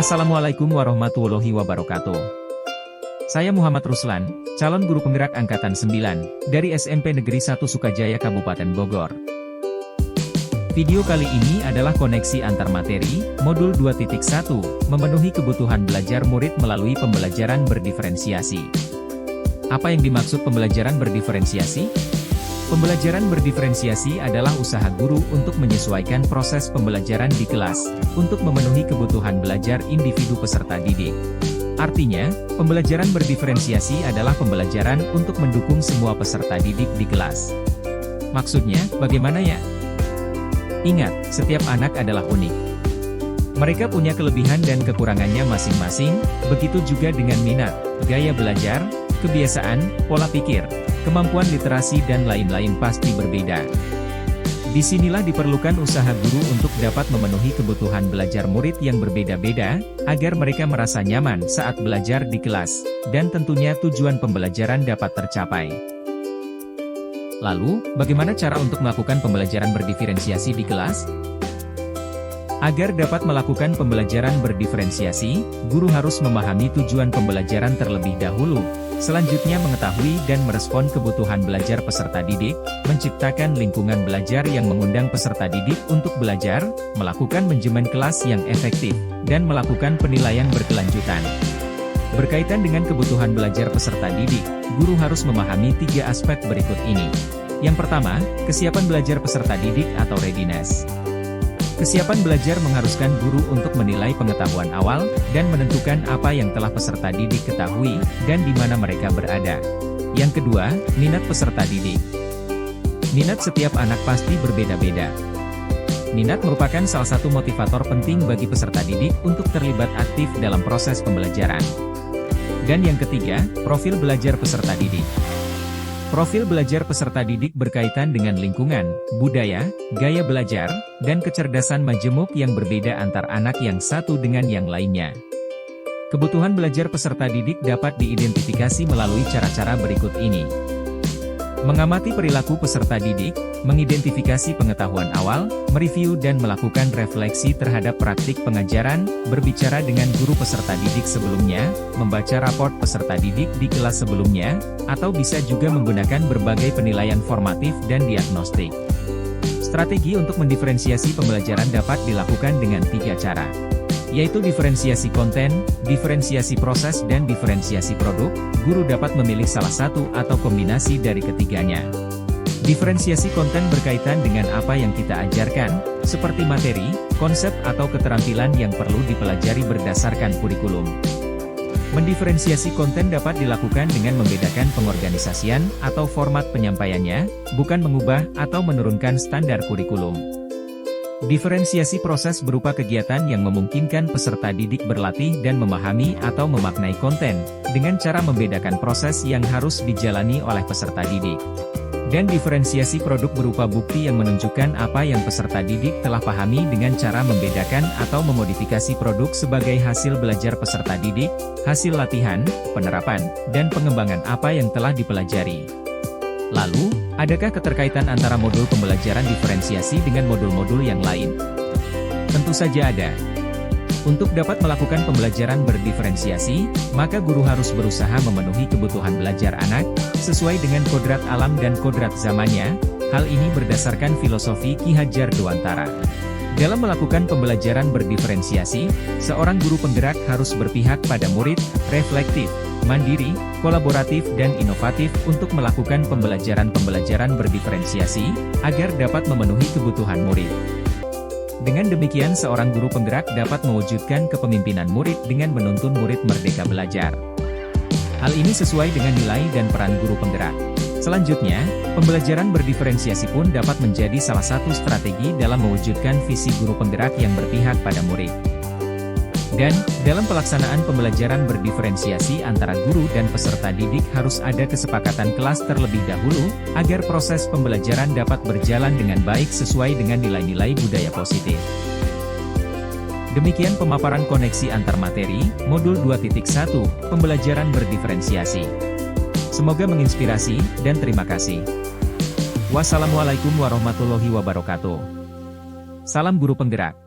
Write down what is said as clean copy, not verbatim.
Assalamualaikum warahmatullahi wabarakatuh. Saya Muhammad Ruslan, calon guru penggerak Angkatan 9, dari SMP Negeri 1 Sukajaya Kabupaten Bogor. Video kali ini adalah koneksi antar materi, modul 2.1, memenuhi kebutuhan belajar murid melalui pembelajaran berdiferensiasi. Apa yang dimaksud pembelajaran berdiferensiasi? Pembelajaran berdiferensiasi adalah usaha guru untuk menyesuaikan proses pembelajaran di kelas, untuk memenuhi kebutuhan belajar individu peserta didik. Artinya, pembelajaran berdiferensiasi adalah pembelajaran untuk mendukung semua peserta didik di kelas. Maksudnya, bagaimana ya? Ingat, setiap anak adalah unik. Mereka punya kelebihan dan kekurangannya masing-masing, begitu juga dengan minat, gaya belajar, kebiasaan, pola pikir, kemampuan literasi dan lain-lain pasti berbeda. Disinilah diperlukan usaha guru untuk dapat memenuhi kebutuhan belajar murid yang berbeda-beda, agar mereka merasa nyaman saat belajar di kelas, dan tentunya tujuan pembelajaran dapat tercapai. Lalu, bagaimana cara untuk melakukan pembelajaran berdiferensiasi di kelas? Agar dapat melakukan pembelajaran berdiferensiasi, guru harus memahami tujuan pembelajaran terlebih dahulu, selanjutnya mengetahui dan merespon kebutuhan belajar peserta didik, menciptakan lingkungan belajar yang mengundang peserta didik untuk belajar, melakukan manajemen kelas yang efektif, dan melakukan penilaian berkelanjutan. Berkaitan dengan kebutuhan belajar peserta didik, guru harus memahami 3 aspek berikut ini. Yang pertama, kesiapan belajar peserta didik atau readiness. Kesiapan belajar mengharuskan guru untuk menilai pengetahuan awal, dan menentukan apa yang telah peserta didik ketahui, dan di mana mereka berada. Yang kedua, minat peserta didik. Minat setiap anak pasti berbeda-beda. Minat merupakan salah satu motivator penting bagi peserta didik untuk terlibat aktif dalam proses pembelajaran. Dan yang ketiga, profil belajar peserta didik. Profil belajar peserta didik berkaitan dengan lingkungan, budaya, gaya belajar, dan kecerdasan majemuk yang berbeda antar anak yang satu dengan yang lainnya. Kebutuhan belajar peserta didik dapat diidentifikasi melalui cara-cara berikut ini. Mengamati perilaku peserta didik, mengidentifikasi pengetahuan awal, mereview dan melakukan refleksi terhadap praktik pengajaran, berbicara dengan guru peserta didik sebelumnya, membaca raport peserta didik di kelas sebelumnya, atau bisa juga menggunakan berbagai penilaian formatif dan diagnostik. Strategi untuk mendiferensiasi pembelajaran dapat dilakukan dengan 3 cara, yaitu diferensiasi konten, diferensiasi proses dan diferensiasi produk. Guru dapat memilih salah satu atau kombinasi dari ketiganya. Diferensiasi konten berkaitan dengan apa yang kita ajarkan, seperti materi, konsep atau keterampilan yang perlu dipelajari berdasarkan kurikulum. Mendiferensiasi konten dapat dilakukan dengan membedakan pengorganisasian atau format penyampaiannya, bukan mengubah atau menurunkan standar kurikulum. Diferensiasi proses berupa kegiatan yang memungkinkan peserta didik berlatih dan memahami atau memaknai konten, dengan cara membedakan proses yang harus dijalani oleh peserta didik. Dan diferensiasi produk berupa bukti yang menunjukkan apa yang peserta didik telah pahami dengan cara membedakan atau memodifikasi produk sebagai hasil belajar peserta didik, hasil latihan, penerapan, dan pengembangan apa yang telah dipelajari. Lalu, adakah keterkaitan antara modul pembelajaran diferensiasi dengan modul-modul yang lain? Tentu saja ada. Untuk dapat melakukan pembelajaran berdiferensiasi, maka guru harus berusaha memenuhi kebutuhan belajar anak, sesuai dengan kodrat alam dan kodrat zamannya. Hal ini berdasarkan filosofi Ki Hajar Dewantara. Dalam melakukan pembelajaran berdiferensiasi, seorang guru penggerak harus berpihak pada murid, reflektif, mandiri, kolaboratif dan inovatif untuk melakukan pembelajaran berdiferensiasi, agar dapat memenuhi kebutuhan murid. Dengan demikian seorang guru penggerak dapat mewujudkan kepemimpinan murid dengan menuntun murid merdeka belajar. Hal ini sesuai dengan nilai dan peran guru penggerak. Selanjutnya, pembelajaran berdiferensiasi pun dapat menjadi salah satu strategi dalam mewujudkan visi guru penggerak yang berpihak pada murid. Dan, dalam pelaksanaan pembelajaran berdiferensiasi antara guru dan peserta didik harus ada kesepakatan kelas terlebih dahulu, agar proses pembelajaran dapat berjalan dengan baik sesuai dengan nilai-nilai budaya positif. Demikian pemaparan koneksi antar materi, modul 2.1, pembelajaran berdiferensiasi. Semoga menginspirasi, dan terima kasih. Wassalamualaikum warahmatullahi wabarakatuh. Salam guru penggerak.